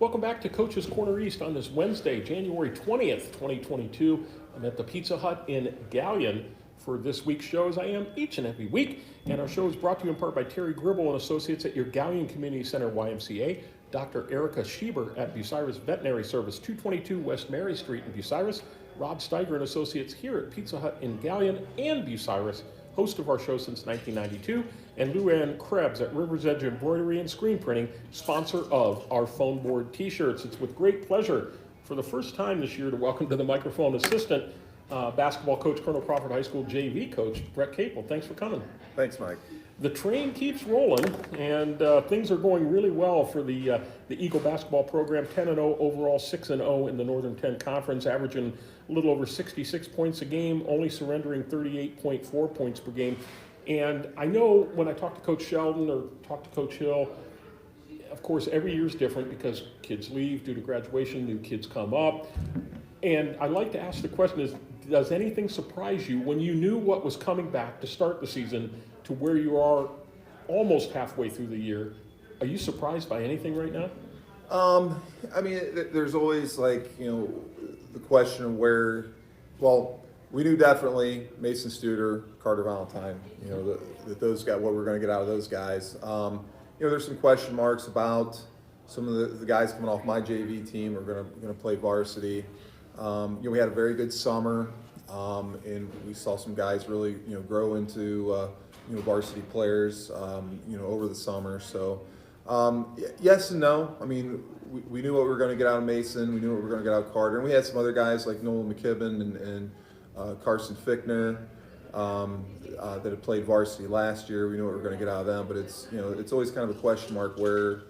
Welcome back to Coach's Corner East on this Wednesday, January 20th, 2022. I'm at the Pizza Hut in Gallion for this week's show, as I am each and every week. And our show is brought to you in part by Terry Gribble and Associates at your Gallion Community Center YMCA, Dr. Erica Schieber at Bucyrus Veterinary Service, 222 West Mary Street in Bucyrus, Rob Steiger and Associates here at Pizza Hut in Gallion and Bucyrus, host of our show since 1992, and Luann Krebs at River's Edge Embroidery and Screen Printing, sponsor of our phone board t-shirts. It's with great pleasure for the first time this year to welcome to the microphone assistant basketball coach, Colonel Crawford High School JV coach, Brett Kaple. Thanks for coming. Thanks, Mike. The train keeps rolling, and things are going really well for the Eagle basketball program. 10-0 overall, 6-0 in the Northern 10 Conference, averaging a little over 66 points a game, only surrendering 38.4 points per game. And I know when I talk to Coach Sheldon or talk to Coach Hill, of course, every year is different because kids leave due to graduation, new kids come up. And I like to ask the question is, does anything surprise you when you knew what was coming back to start the season to where you are almost halfway through the year? Are you surprised by anything right now? I mean, there's always the question of where, well, we knew definitely Mason Studer, Carter Valentine, that those guys, what we're going to get out of those guys. There's some question marks about some of the guys coming off my JV team are going to play varsity. We had a very good summer, and we saw some guys really, grow into, varsity players, over the summer. So, yes and no. I mean, we knew what we were going to get out of Mason. We knew what we were going to get out of Carter. And we had some other guys like Noel McKibben and Carson Fickner that had played varsity last year. We knew what we were going to get out of them. But it's always kind of a question mark where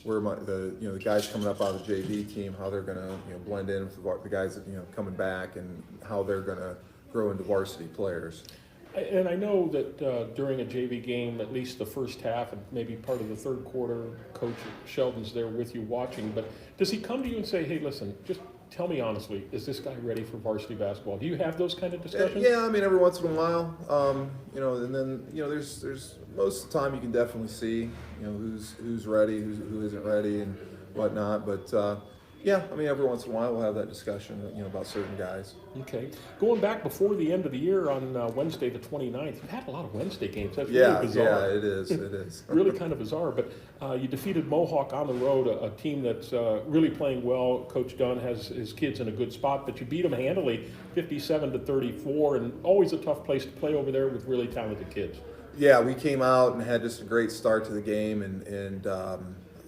the guys coming up out of the JV team, how they're going to blend in with the guys that coming back, and how they're going to grow into varsity players. And I know that during a JV game, at least the first half and maybe part of the third quarter, Coach Sheldon's there with you watching, but does he come to you and say, hey, listen, just tell me honestly, is this guy ready for varsity basketball? Do you have those kind of discussions? Yeah, I mean, every once in a while, and then, there's most of the time you can definitely see, who's ready, who isn't ready and whatnot, but yeah, I mean, every once in a while we'll have that discussion, about certain guys. Okay. Going back before the end of the year on Wednesday the 29th, you've had a lot of Wednesday games. That's really bizarre. Yeah, it is. Really kind of bizarre, but you defeated Mohawk on the road, a team that's really playing well. Coach Dunn has his kids in a good spot, but you beat them handily, 57-34, and always a tough place to play over there with really talented kids. Yeah, we came out and had just a great start to the game, and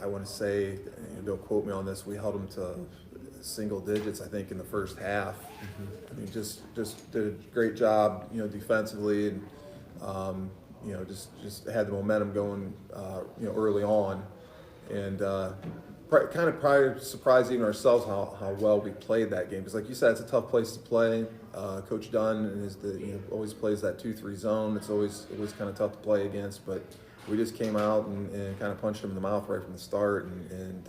I want to say, don't quote me on this, we held them to single digits, I think, in the first half. I mean, just did a great job, defensively, and just had the momentum going, early on, and kind of probably surprised even ourselves how well we played that game, because like you said, it's a tough place to play. Coach Dunn always plays that 2-3 zone. It's always kind of tough to play against, but we just came out and kind of punched him in the mouth right from the start, and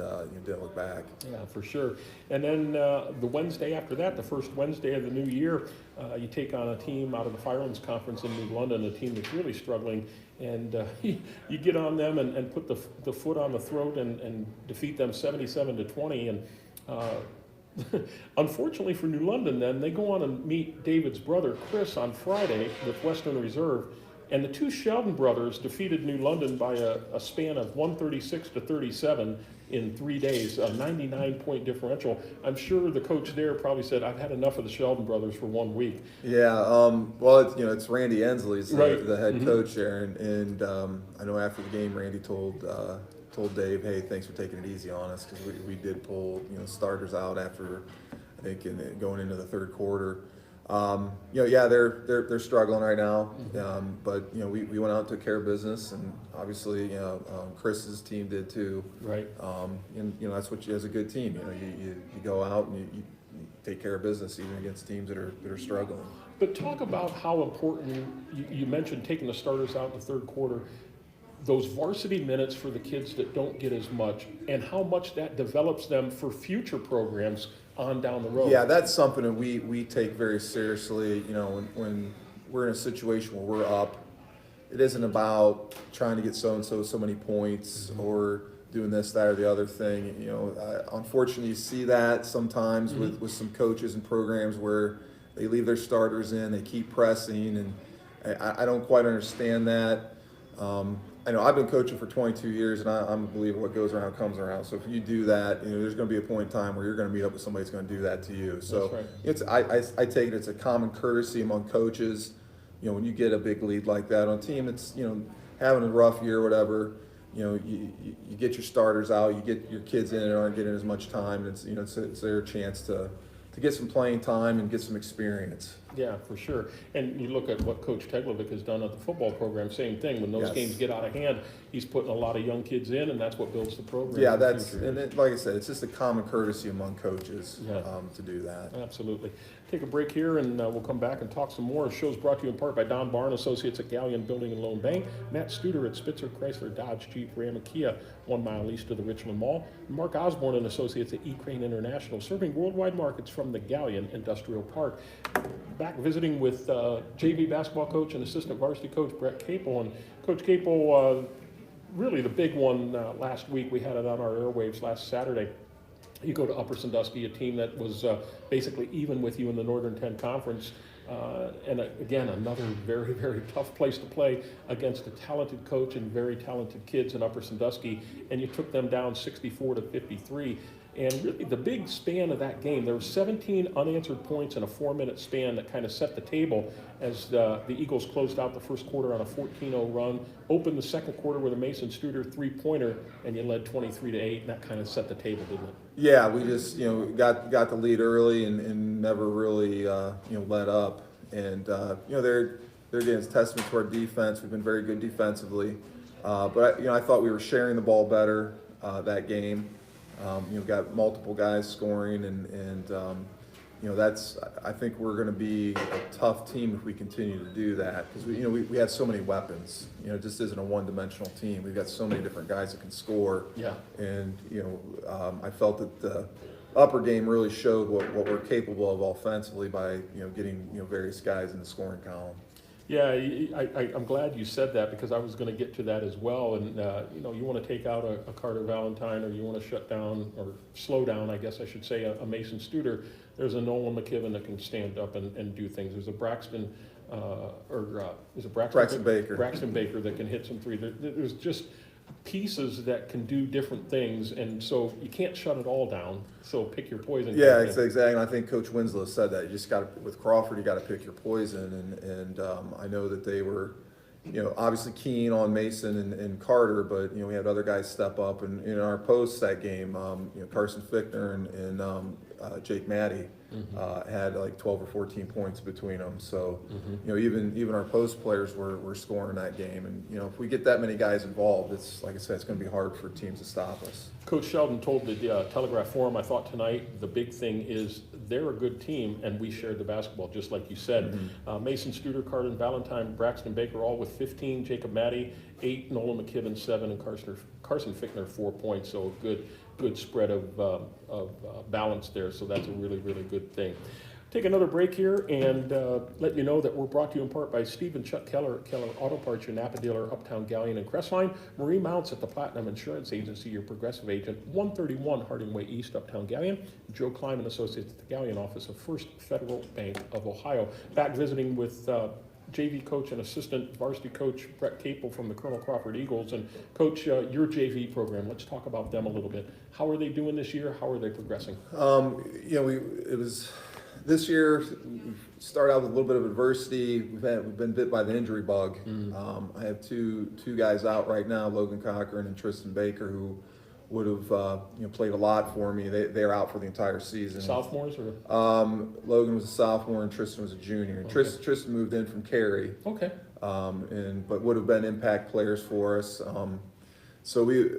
didn't look back. Yeah, for sure. And then the Wednesday after that, the first Wednesday of the new year, you take on a team out of the Firelands Conference in New London, a team that's really struggling, and you get on them and put the foot on the throat and defeat them 77-20. And unfortunately for New London, then they go on and meet David's brother Chris on Friday with Western Reserve. And the two Sheldon brothers defeated New London by a span of 136-37 in 3 days, a 99-point differential. I'm sure the coach there probably said, I've had enough of the Sheldon brothers for 1 week. Yeah, well, it's Randy Ensley's right. the head coach there, and I know after the game, Randy told Dave, hey, thanks for taking it easy on us, because we did pull starters out after, I think, going into the third quarter. They're struggling right now, but we went out and took care of business, and obviously Chris's team did too. Right. And that's what you, as a good team, you go out and you take care of business even against teams that are struggling. But talk about how important you mentioned taking the starters out in the third quarter. Those varsity minutes for the kids that don't get as much, and how much that develops them for future programs on down the road. Yeah, that's something that we take very seriously. When we're in a situation where we're up, it isn't about trying to get so many points or doing this, that, or the other thing. You know, unfortunately, you see that sometimes with some coaches and programs where they leave their starters in, they keep pressing, and I don't quite understand that. I know I've been coaching for 22 years, and I'm a believer what goes around comes around. So if you do that, you know, there's going to be a point in time where you're going to meet up with somebody who's going to do that to you. So That's right. I take it it's a common courtesy among coaches. You know, when you get a big lead like that on a team that's, you know, having a rough year or whatever, you know, you get your starters out, you get your kids in and aren't getting as much time. It's, you know, it's their chance to get some playing time and get some experience. Yeah, for sure. And you look at what Coach Teglovic has done at the football program, same thing. When those games get out of hand, he's putting a lot of young kids in, and that's what builds the program. Yeah, that's, and like I said, it's just a common courtesy among coaches to do that. Absolutely. Take a break here, and we'll come back and talk some more. The show's brought to you in part by Don Barn Associates at Galleon Building and Loan Bank, Matt Studer at Spitzer Chrysler Dodge Jeep Ram and Kia, 1 mile east of the Richland Mall, and Mark Osborne and Associates at E-Crane International, serving worldwide markets from the Galleon Industrial Park. Back visiting with JV basketball coach and assistant varsity coach Brett Kaple. And Coach Kaple, really the big one last week, we had it on our airwaves last Saturday. You go to Upper Sandusky, a team that was basically even with you in the Northern 10 Conference. And again, another very, very tough place to play against a talented coach and very talented kids in Upper Sandusky. And you took them down 64-53. And really the big span of that game, there were 17 unanswered points in a 4-minute span that kind of set the table as the Eagles closed out the first quarter on a 14-0 run, opened the second quarter with a Mason Studer 3-pointer, and you led 23-8, and that kind of set the table, didn't it? Yeah, we just, you know, got the lead early and never really, you know, let up. And, you know, they're getting a testament to our defense. We've been very good defensively. But, you know, I thought we were sharing the ball better that game. You know, got multiple guys scoring, and you know, I think we're going to be a tough team if we continue to do that, because we have so many weapons. You know, it just isn't a one-dimensional team. We've got so many different guys that can score. Yeah. And you know, I felt that the upper game really showed what we're capable of offensively by, you know, getting, you know, various guys in the scoring column. Yeah, I'm glad you said that, because I was going to get to that as well. And, you know, you want to take out a Carter Valentine, or you want to shut down or slow down, I guess I should say, a Mason Studer. There's a Nolan McKibben that can stand up and do things. There's a Braxton, Braxton Baker. Braxton Baker that can hit some threes. There's just pieces that can do different things, and so you can't shut it all down. So pick your poison. Yeah, exactly. And I think Coach Winslow said that. You just got to, with Crawford, you got to pick your poison. And I know that they were, you know, obviously keen on Mason and Carter, but you know, we had other guys step up. And in our posts that game, you know, Carson Fichtner and Jake Matty had like 12 or 14 points between them. So, you know, even our post players were scoring that game. And, you know, if we get that many guys involved, it's, like I said, it's going to be hard for teams to stop us. Coach Sheldon told the Telegraph Forum, I thought tonight, the big thing is they're a good team, and we shared the basketball, just like you said. Mason Studer, Carter Valentine, Braxton Baker, all with 15, Jacob Matty, 8, Nolan McKibben, 7, and Carson Fichtner, 4 points. So good spread of balance there. So that's a really, really good thing. Take another break here and let you know that we're brought to you in part by Steve and Chuck Keller at Keller Auto Parts, your Napa dealer, Uptown Galleon and Crestline. Marie Mounts at the Platinum Insurance Agency, your progressive agent, 131 Harding Way East, Uptown Galleon. Joe Kleiman Associates at the Galleon office of First Federal Bank of Ohio. Back visiting with JV coach and assistant varsity coach Brett Kaple from the Colonel Crawford Eagles. And Coach, your JV program, let's talk about them a little bit. How are they doing this year? How are they progressing? You know, this year, we started out with a little bit of adversity. We've been bit by the injury bug. I have two guys out right now, Logan Cochran and Tristan Baker, who would have you know, played a lot for me. They're out for the entire season. Sophomores or? Logan was a sophomore and Tristan was a junior. Okay. Tristan moved in from Cary. Okay. But would have been impact players for us. So we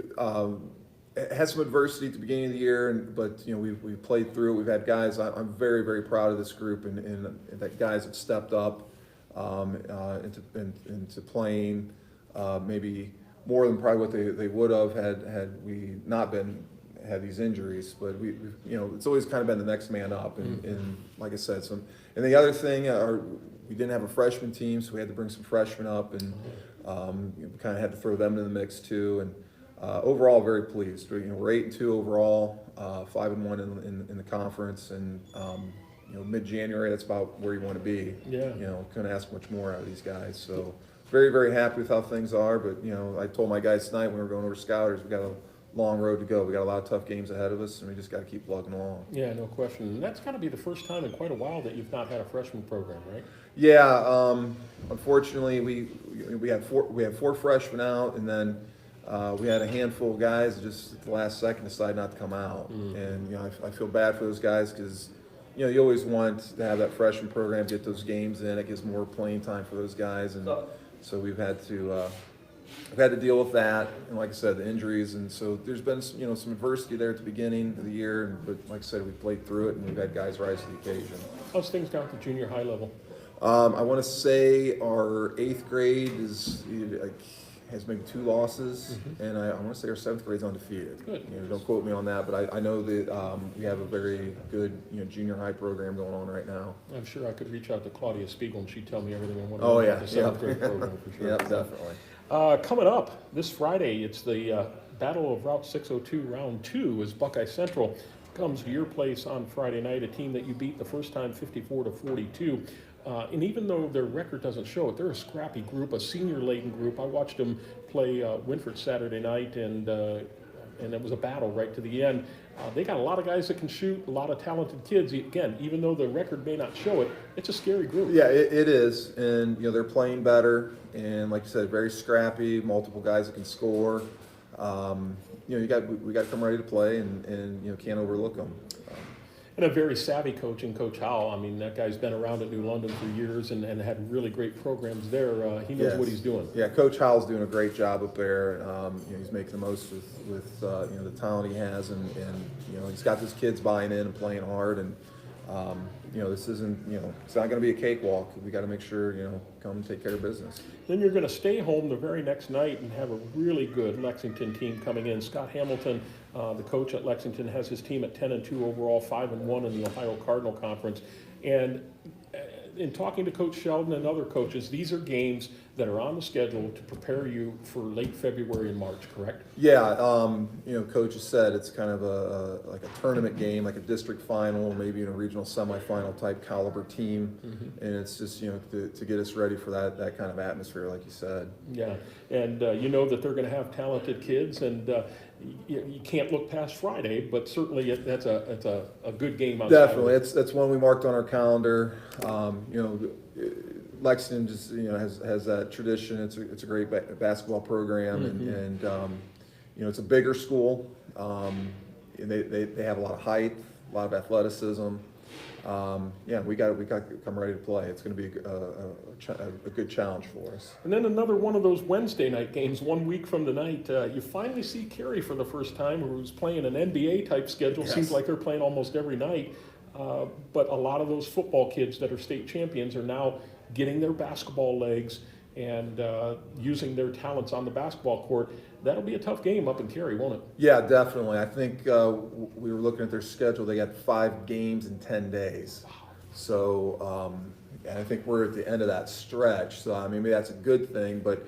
had some adversity at the beginning of the year, but you know, we've played through it. We've had guys. I'm very, very proud of this group, and that guys have stepped up into playing maybe more than probably what they would have had we not had these injuries. But we you know, it's always kind of been the next man up, and like I said, and the other thing we didn't have a freshman team, so we had to bring some freshmen up, and you know, we kind of had to throw them in the mix too. And overall, very pleased. We're 8-2 overall, 5-1 in the conference, and mid-January, that's about where you want to be. Yeah. Couldn't ask much more out of these guys. So very, very happy with how things are. But I told my guys tonight when we were going over scouters, we got a long road to go. We got a lot of tough games ahead of us, and we just got to keep plugging along. Yeah, no question. And that's got to be the first time in quite a while that you've not had a freshman program, right? Yeah. Unfortunately, we had four freshmen out, and then we had a handful of guys that just at the last second decided not to come out. And I feel bad for those guys because you always want to have that freshman program get those games in. It gives more playing time for those guys, and so we've had to deal with that. And like I said, the injuries, and so there's been some adversity there at the beginning of the year. But like I said, we played through it, and we've had guys rise to the occasion. How's things down at the junior high level? I want to say our 8th grade has maybe 2 losses, and I want to say our 7th grade's undefeated. Good. Don't quote me on that, but I know that we have a very good junior high program going on right now. I'm sure I could reach out to Claudia Spiegel and she'd tell me everything I want to Oh know yeah, about the 7th grade program for sure. Yeah, definitely. Coming up this Friday, it's the Battle of Route 602 Round 2 as Buckeye Central comes to your place on Friday night, a team that you beat the first time 54-42. And even though their record doesn't show it, they're a scrappy group, a senior-laden group. I watched them play Winford Saturday night, and it was a battle right to the end. They got a lot of guys that can shoot, a lot of talented kids. Again, even though the record may not show it, it's a scary group. Yeah, it is, and they're playing better, and like you said, very scrappy. Multiple guys that can score. We got to come ready to play, and can't overlook them. And a very savvy coach in Coach Howell. I mean, that guy's been around at New London for years and had really great programs there. He knows what he's doing. Yeah, Coach Howell's doing a great job up there. He's making the most with the talent he has, and he's got his kids buying in and playing hard. And this isn't it's not going to be a cakewalk. We got to make sure come and take care of business. Then you're going to stay home the very next night and have a really good Lexington team coming in. Scott Hamilton, the coach at Lexington, has his team at 10-2 overall, 5-1 in the Ohio Cardinal Conference. And in talking to Coach Sheldon and other coaches, these are games that are on the schedule to prepare you for late February and March, correct? Yeah, Coach has said it's kind of like a tournament game, like a district final, maybe in a regional semifinal type caliber team, and it's just to get us ready for that kind of atmosphere, like you said. Yeah, and that they're going to have talented kids, and you can't look past Friday, but certainly that's a good game on Definitely, that's one we marked on our calendar. Lexington just has that tradition. It's a great basketball program, and it's a bigger school, and they have a lot of height, a lot of athleticism. We got to come ready to play. It's going to be a good challenge for us. And then another one of those Wednesday night games, 1 week from tonight, you finally see Carey for the first time, who's playing an NBA type schedule. Yes. Seems like they're playing almost every night. But a lot of those football kids that are state champions are now getting their basketball legs and using their talents on the basketball court. That'll be a tough game up in Cary, won't it? Yeah, definitely. I think we were looking at their schedule. They got 5 games in 10 days. Wow. So, and I think we're at the end of that stretch. So, maybe that's a good thing. But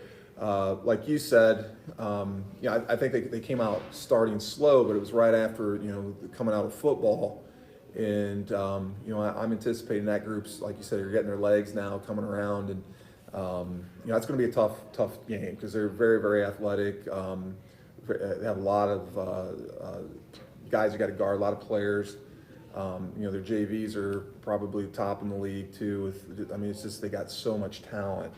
like you said, I think they came out starting slow, but it was right after, coming out of football. And, I'm anticipating that group's, like you said, you're getting their legs now, coming around, and it's going to be a tough game because they're very, very athletic. They have a lot of guys you got to guard, a lot of players. Their JVs are probably top in the league too. It's just they got so much talent.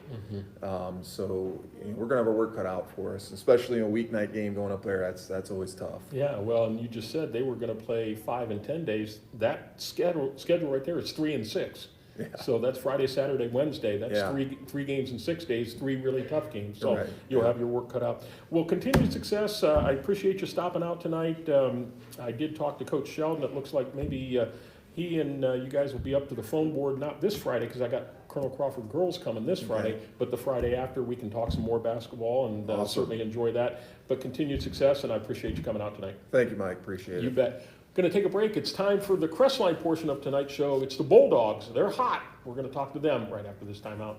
So we're gonna have our work cut out for us, especially in a weeknight game going up there. That's always tough. Yeah, well, and you just said they were going to play 5 and 10 days. That schedule right there is 3 and 6. Yeah. So that's Friday, Saturday, Wednesday. That's Yeah. three games in 6 days, 3 really tough games. So Right. you'll have your work cut out. Well, continued success. I appreciate you stopping out tonight. I did talk to Coach Sheldon. It looks like maybe he and you guys will be up to the phone board, not this Friday because I got Colonel Crawford girls coming this Friday, but the Friday after we can talk some more basketball and Awesome. certainly enjoy that. But continued success, and I appreciate you coming out tonight. Thank you, Mike. Appreciate You it. bet. Going to take a break. It's time for the Crestline portion of tonight's show. It's the Bulldogs. They're hot. We're going to talk to them right after this timeout.